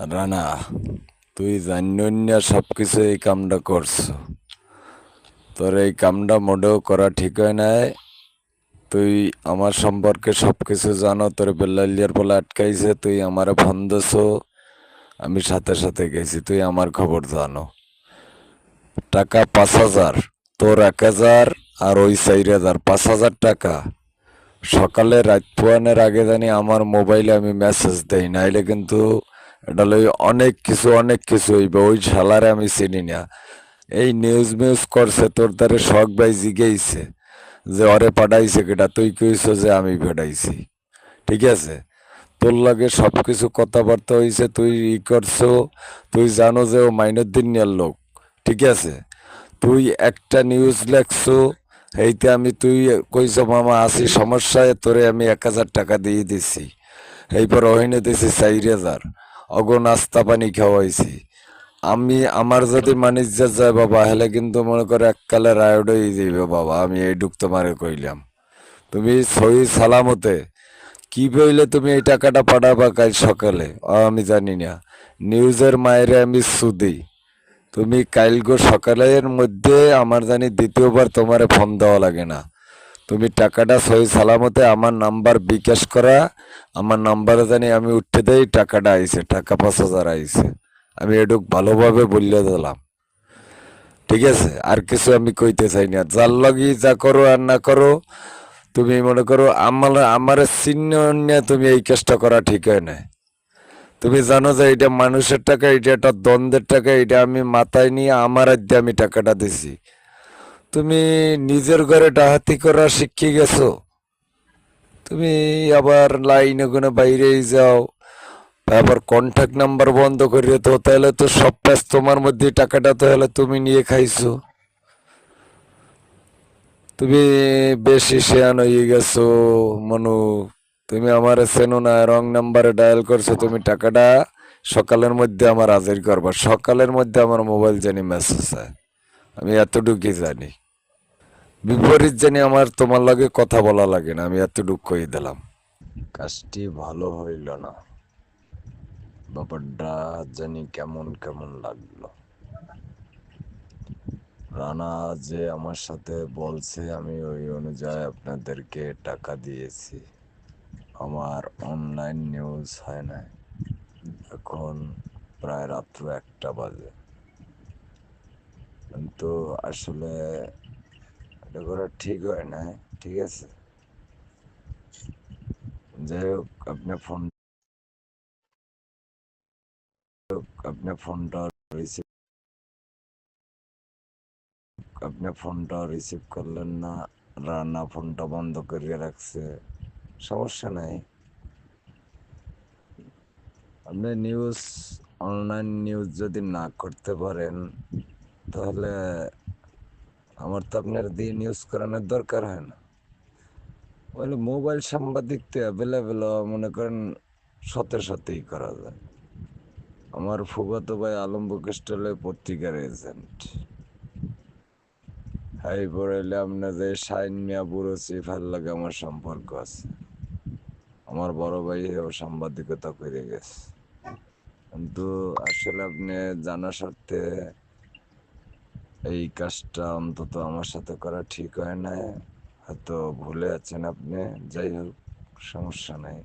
রানা, তুই জানিনা সবকিছু এই কামটা করছো। তোর এই কামটা মোটেও করা ঠিক হয় নাই। তুই আমার সম্পর্কে সবকিছু জানো, তোর বেল্লালিয়ার বলে আটকাইছে, তুই আমারে ফোন দিছো, আমি সাথে সাথে গেছি, তুই আমার খবর জানো। টাকা 5,000, তোর 1,000, আর ওই 4,000, 5,000 টাকা। সকালে রাত পোয়ানের আগে জানি আমার মোবাইলে আমি মেসেজ দেই, নাইলে কিন্তু এটা লই অনেক কিছু হইবে। ওই শালারে আমি চিনি না। এই নিউজ মিউজ করছে, তোর দ্বারে শখ ভাই জিগেইছে যে ওরে পাঠাইছে কেটা, তুই কইছ যে আমি পাঠাইছি। ঠিক আছে, তোর লাগে সবকিছু কথাবার্তা হইছে, তুই করছো। তুই জানো যে ও মাইনুদ্দিনের লোক। ঠিক আছে, তুই একটা নিউজ লেখছো, এইতে তুই কইছ মামা আছি সমস্যায়, তোরে আমি 1,000 টাকা দিয়ে দিছি। এইপর ওহিনে দিছি 4,000, অগো নাস্তা পানি খাওয়াইছি। আমার যদি মানিজ্য যায় বাবা, হেলে কিন্তু মনে করে এককালে রায়ড হয়ে যাইবে বাবা। আমি এইটুক তোমারে কইলাম। তুমি সহি সালামতে কি বইলে তুমি এই টাকাটা পাঠাবা কাল সকালে, আমি জানি না। নিউজের মায়েরে আমি সুদি। তুমি কালগো সকালের মধ্যে আমার জানি দ্বিতীয়বার তোমারে ফোন দেওয়া লাগে না। তুমি টাকাটা সহি সালামতে আমার নাম্বার বিকাশ করা, আমার নাম্বারে জানি আমি উঠতে দেই, টাকাটা আইছে, টাকা 5,000 আইছে। আমি এটুক ভালোভাবে বললে দিলাম। ঠিক আছে, আর কিছু আমি কইতে চাই না। যার লগি যা করো আর না করো, তুমি মনে করো আমার চিহ্ন নিয়ে তুমি এই কাজটা করা ঠিক হয় না। তুমি জানো যে এটা মানুষের টাকা, এটা একটা দ্বন্দ্বের টাকা, এটা আমি মাথায় নিয়ে আমার আদ্যে আমি টাকাটা দিছি। তুমি নিজের ঘরে ডাহাতি করা শিখে গেছো। তুমি আবার লাইনে কোনো বাইরেই যাও, তারপর কন্ট্যাক্ট নাম্বার বন্ধ করে তো, তাহলে তো সব প্যাচ তোমার মধ্যে, টাকাটা তো হলে তুমি নিয়ে খাইছো। তুমি বেশি শেয়ান হয়ে গেছো মনু। তুমি আমার চেনো না, রং নাম্বারে ডায়াল করছো। তুমি টাকাটা সকালের মধ্যে আমার হাজির করবা, সকালের মধ্যে আমার মোবাইল জানি মেসেজ হয়। আমি এতটুকুই জানি। বিপরীত জানি আমার তোমার লাগে কথা বলা লাগে না, আমি এতটুকু কই দিলাম। কাজটি ভালো হইল না, ব্যাপারটা জানি কেমন কেমন লাগলো। রানা যে আমার সাথে বলছে, আমি ওই অনুযায়ী আপনাদেরকে টাকা দিয়েছি। আমার অনলাইন নিউজ হয় না। এখন প্রায় রাত্র 1টা বাজে, কিন্তু আসলে এটা করা ঠিক হয় না। ঠিক আছে, যাই হোক, আপনি ফোনটা রিসিভ রিসিভ করলেন না। রান্না ফোনটা বন্ধ করে রাখছে, সমস্যা নাই। আপনি অনলাইন নিউজ যদি না করতে পারেন, তাহলে আমার তো আপনার দিয়ে নিউজ করানোর দরকার হয় না। বলে মোবাইল সাংবাদিক তো অ্যাভেলেবেল, মনে করেন সতেই করা যায়। আমার ফুফাতো ভাই আলম বুকস্টলে পত্রিকার এজেন্ট। হাই পড়াইলে আপনার যে শাইন মিয়া বুড়ো চিফার লাগে আমার সম্পর্ক আছে। আমার বড় ভাই সাংবাদিকতা করে গেছে, কিন্তু আসলে আপনি জানা সত্ত্বে এই কাজটা অন্তত আমার সাথে করা ঠিক হয় না। হয়তো ভুলে আছেন আপনি। যাই হোক, সমস্যা নাই।